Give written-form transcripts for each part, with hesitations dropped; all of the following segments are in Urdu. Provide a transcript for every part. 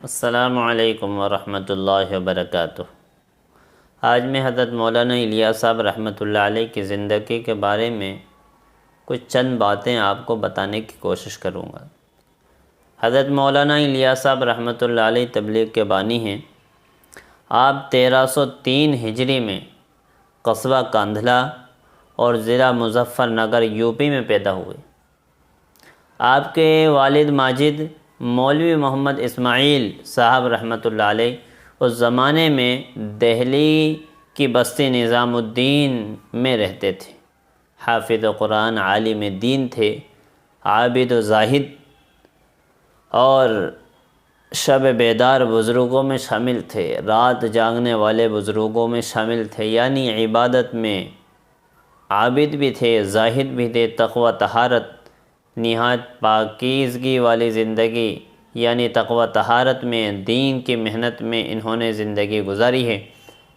السلام علیکم ورحمۃ اللہ وبرکاتہ۔ آج میں حضرت مولانا الیاس صاحب رحمۃ اللہ علیہ کی زندگی کے بارے میں کچھ چند باتیں آپ کو بتانے کی کوشش کروں گا۔ حضرت مولانا الیاس صاحب رحمۃ اللہ علیہ تبلیغ کے بانی ہیں۔ آپ 1303 ہجری میں قصبہ کاندھلا اور ضلع مظفر نگر یوپی میں پیدا ہوئے۔ آپ کے والد ماجد مولوی محمد اسماعیل صاحب رحمۃ اللہ علیہ اس زمانے میں دہلی کی بستی نظام الدین میں رہتے تھے۔ حافظ قرآن، عالم دین تھے، عابد و زاہد اور شب بیدار بزرگوں میں شامل تھے، رات جاگنے والے بزرگوں میں شامل تھے، یعنی عبادت میں عابد بھی تھے، زاہد بھی تھے، تقوی طہارت نہایت پاکیزگی والی زندگی یعنی تقوی طہارت میں، دین کی محنت میں انہوں نے زندگی گزاری ہے۔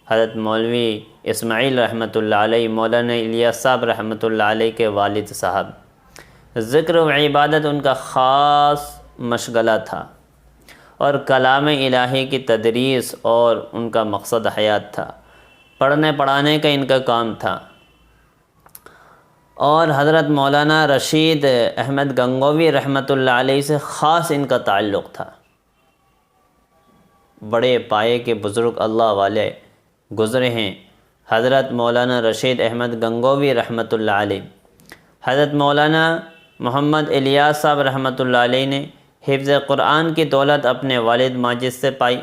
حضرت مولوی اسماعیل رحمۃ اللہ علیہ مولانا الیاس صاحب رحمۃ اللہ علیہ کے والد صاحب، ذکر و عبادت ان کا خاص مشغلہ تھا اور کلام الہی کی تدریس اور ان کا مقصد حیات تھا، پڑھنے پڑھانے کا ان کا کام تھا۔ اور حضرت مولانا رشید احمد گنگوی رحمۃ اللہ علیہ سے خاص ان کا تعلق تھا۔ بڑے پائے کے بزرگ اللہ والے گزرے ہیں حضرت مولانا رشید احمد گنگوی رحمۃ اللہ علیہ۔ حضرت مولانا محمد الیاس صاحب رحمۃ اللہ علیہ نے حفظ قرآن کی دولت اپنے والد ماجد سے پائی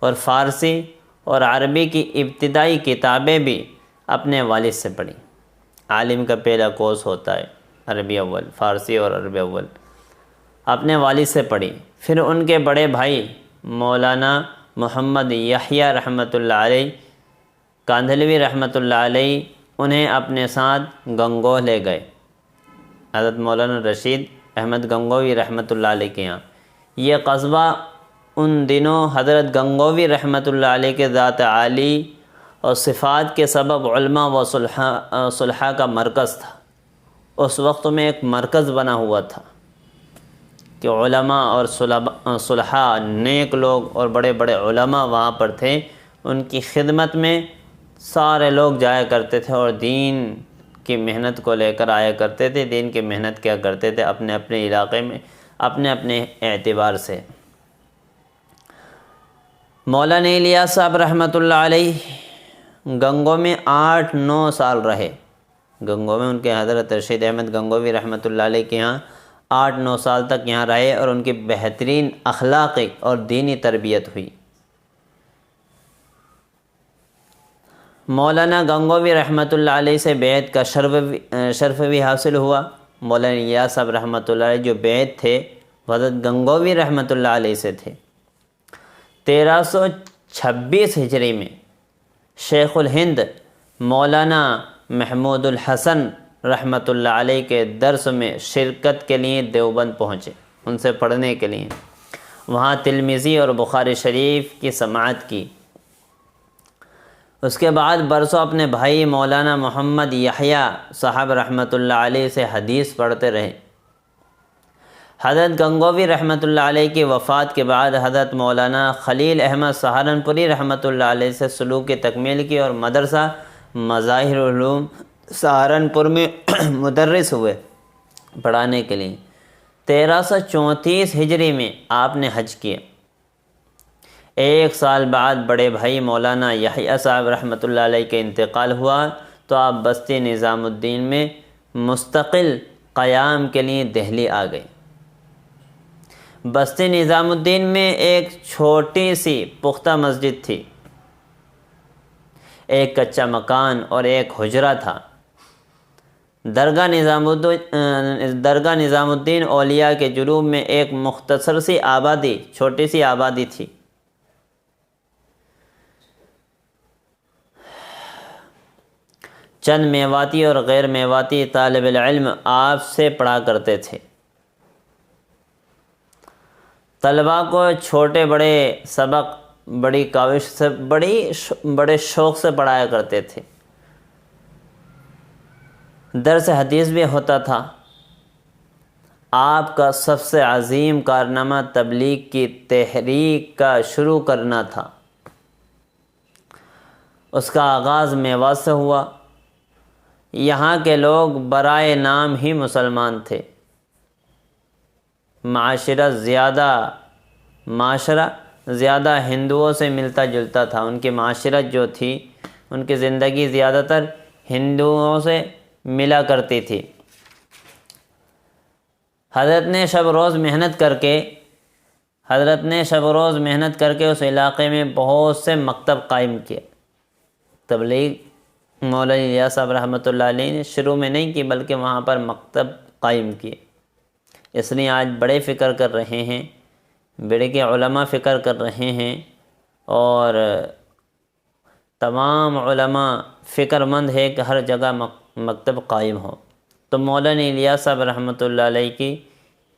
اور فارسی اور عربی کی ابتدائی کتابیں بھی اپنے والد سے پڑھی۔ عالم کا پہلا کورس ہوتا ہے عربی اول، فارسی اور عربی اول، اپنے والد سے پڑھی۔ پھر ان کے بڑے بھائی مولانا محمد یحییٰ رحمۃ اللہ علیہ کاندھلوی رحمۃ اللہ علیہ انہیں اپنے ساتھ گنگوہ لے گئے۔ حضرت مولانا رشید احمد گنگوی رحمۃ اللہ علیہ کے یہاں یہ قصبہ ان دنوں حضرت گنگوی رحمۃ اللہ علیہ کے ذات عالی اور صفات کے سبب علماء و صلحاء کا مرکز تھا۔ اس وقت میں ایک مرکز بنا ہوا تھا کہ علماء اور صلحاء، نیک لوگ اور بڑے بڑے علماء وہاں پر تھے۔ ان کی خدمت میں سارے لوگ جایا کرتے تھے اور دین کی محنت کو لے کر آیا کرتے تھے، دین کی محنت کیا کرتے تھے اپنے اپنے علاقے میں، اپنے اپنے اعتبار سے۔ مولانا الیاس صاحب رحمۃ اللہ علیہ گنگو میں 8-9 سال رہے۔ گنگو میں ان کے حضرت رشید احمد گنگوی رحمۃ اللہ علیہ کے یہاں 8-9 سال تک یہاں رہے اور ان کی بہترین اخلاقی اور دینی تربیت ہوئی۔ مولانا گنگوی رحمۃ اللہ علیہ سے بیعت کا شرف بھی حاصل ہوا۔ مولانا الیاس صاحب رحمۃ اللہ علیہ جو بیعت تھے حضرت گنگوی رحمۃ اللہ علیہ سے تھے۔ 1326 ہجری میں شیخ الہند مولانا محمود الحسن رحمۃ اللہ علیہ کے درس میں شرکت کے لیے دیوبند پہنچے، ان سے پڑھنے کے لیے۔ وہاں تلمیذی اور بخاری شریف کی سماعت کی۔ اس کے بعد برسوں اپنے بھائی مولانا محمد یحییٰ صاحب رحمۃ اللہ علیہ سے حدیث پڑھتے رہے۔ حضرت گنگوی رحمۃ اللہ علیہ کی وفات کے بعد حضرت مولانا خلیل احمد سہارنپوری رحمۃ اللہ علیہ سے سلوک کی تکمیل کی اور مدرسہ مظاہر العلوم سہارنپور میں مدرس ہوئے پڑھانے کے لیے۔ 1334 ہجری میں آپ نے حج کیا۔ 1 سال بعد بڑے بھائی مولانا یحییٰ صاحب رحمۃ اللہ علیہ کے انتقال ہوا تو آپ بستی نظام الدین میں مستقل قیام کے لیے دہلی آ گئے۔ بستی نظام الدین میں ایک چھوٹی سی پختہ مسجد تھی، ایک کچا مکان اور ایک حجرہ تھا۔ درگاہ نظام الدین اولیاء کے جنوب میں ایک مختصر سی آبادی، چھوٹی سی آبادی تھی۔ چند میواتی اور غیر میواتی طالب العلم آپ سے پڑھا کرتے تھے۔ طلباء کو چھوٹے بڑے سبق بڑی کاوش سے بڑے شوق سے پڑھایا کرتے تھے۔ درس حدیث بھی ہوتا تھا۔ آپ کا سب سے عظیم کارنامہ تبلیغ کی تحریک کا شروع کرنا تھا۔ اس کا آغاز میوات سے ہوا۔ یہاں کے لوگ برائے نام ہی مسلمان تھے۔ معاشرہ زیادہ ہندوؤں سے ملتا جلتا تھا۔ ان کی معاشرت جو تھی، ان کی زندگی زیادہ تر ہندوؤں سے ملا کرتی تھی۔ حضرت نے شب روز محنت کر کے اس علاقے میں بہت سے مکتب قائم کیے۔ تبلیغ مولانا الیاس صاحب رحمۃ اللہ علیہ نے شروع میں نہیں کی، بلکہ وہاں پر مکتب قائم کیے۔ اس لیے آج بڑے فکر کر رہے ہیں، بڑے کے علماء فکر کر رہے ہیں، اور تمام علماء فکر مند ہے کہ ہر جگہ مکتب قائم ہو۔ تو مولانا الیاس صاحب رحمۃ اللہ علیہ کی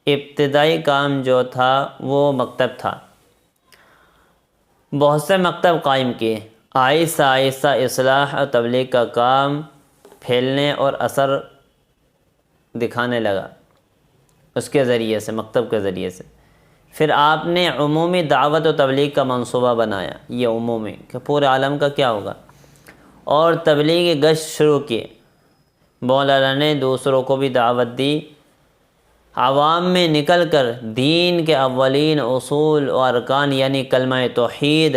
ابتدائی کام جو تھا وہ مکتب تھا۔ بہت سے مکتب قائم کیے۔ آہستہ آہستہ اصلاح اور تبلیغ کا کام پھیلنے اور اثر دکھانے لگا اس کے ذریعے سے، مکتب کے ذریعے سے۔ پھر آپ نے عمومی دعوت و تبلیغ کا منصوبہ بنایا، یہ عمومی کہ پورے عالم کا کیا ہوگا، اور تبلیغی گشت شروع کیے۔ مولانا نے دوسروں کو بھی دعوت دی، عوام میں نکل کر دین کے اولین اصول و ارکان یعنی کلمہ توحید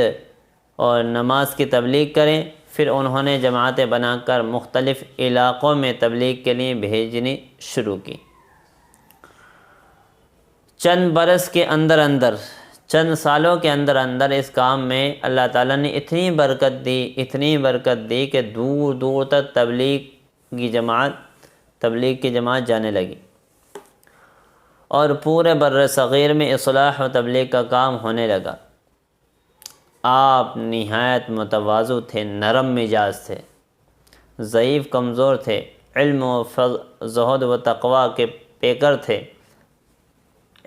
اور نماز کی تبلیغ کریں۔ پھر انہوں نے جماعتیں بنا کر مختلف علاقوں میں تبلیغ کے لیے بھیجنی شروع کی۔ چند سالوں کے اندر اس کام میں اللہ تعالیٰ نے اتنی برکت دی کہ دور دور تک تبلیغ کی جماعت جانے لگی، اور پورے بر صغیر میں اصلاح و تبلیغ کا کام ہونے لگا۔ آپ نہایت متواضع تھے، نرم مزاج تھے، ضعیف کمزور تھے، علم و زہد و تقوی کے پیکر تھے۔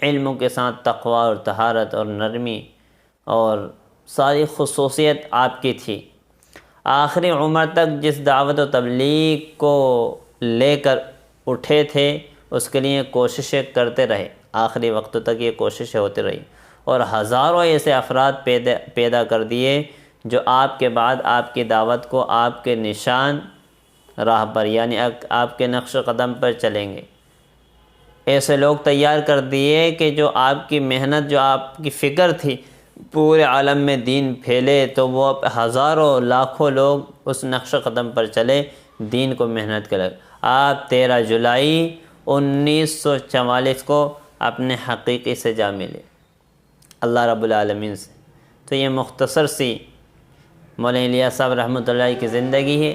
علم کے ساتھ تقوی اور طہارت اور نرمی اور ساری خصوصیت آپ کی تھی۔ آخری عمر تک جس دعوت و تبلیغ کو لے کر اٹھے تھے، اس کے لیے کوششیں کرتے رہے، آخری وقت تک یہ کوششیں ہوتی رہی، اور ہزاروں ایسے افراد پیدا کر دیے جو آپ کے بعد آپ کی دعوت کو آپ کے نشان راہ پر یعنی آپ کے نقش قدم پر چلیں گے۔ ایسے لوگ تیار کر دیے کہ جو آپ کی محنت، جو آپ کی فکر تھی پورے عالم میں دین پھیلے، تو وہ ہزاروں لاکھوں لوگ اس نقش قدم پر چلے، دین کو محنت کرے۔ آپ 13 جولائی 1944 کو اپنے حقیقی سے جا ملے اللہ رب العالمین سے۔ تو یہ مختصر سی مولانا الیاس صاحب رحمۃ اللہ کی زندگی ہے،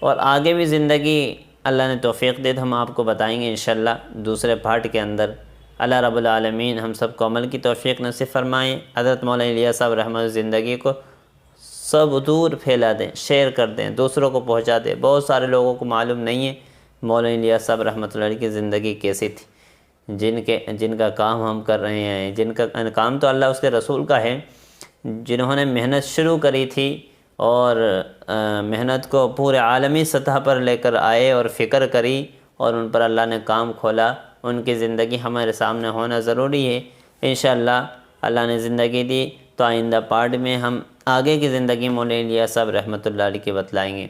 اور آگے بھی زندگی اللہ نے توفیق دے تو ہم آپ کو بتائیں گے انشاءاللہ دوسرے پارٹ کے اندر۔ اللہ رب العالمین ہم سب کو عمل کی توفیق نصیب فرمائیں۔ حضرت مولانا الیاس صاحب رحمۃ اللہ زندگی کو سب دور پھیلا دیں، شیئر کر دیں، دوسروں کو پہنچا دیں۔ بہت سارے لوگوں کو معلوم نہیں ہے مولانا الیاس صاحب رحمۃ اللہ کی زندگی کیسی تھی، جن کا کام ہم کر رہے ہیں، جن کا کام تو اللہ اس کے رسول کا ہے، جنہوں نے محنت شروع کری تھی اور محنت کو پورے عالمی سطح پر لے کر آئے اور فکر کری، اور ان پر اللہ نے کام کھولا۔ ان کی زندگی ہمارے سامنے ہونا ضروری ہے۔ انشاءاللہ اللہ نے زندگی دی تو آئندہ پارٹ میں ہم آگے کی زندگی مولانا الیاس صاحب رحمۃ اللہ علیہ کی بتلائیں گے۔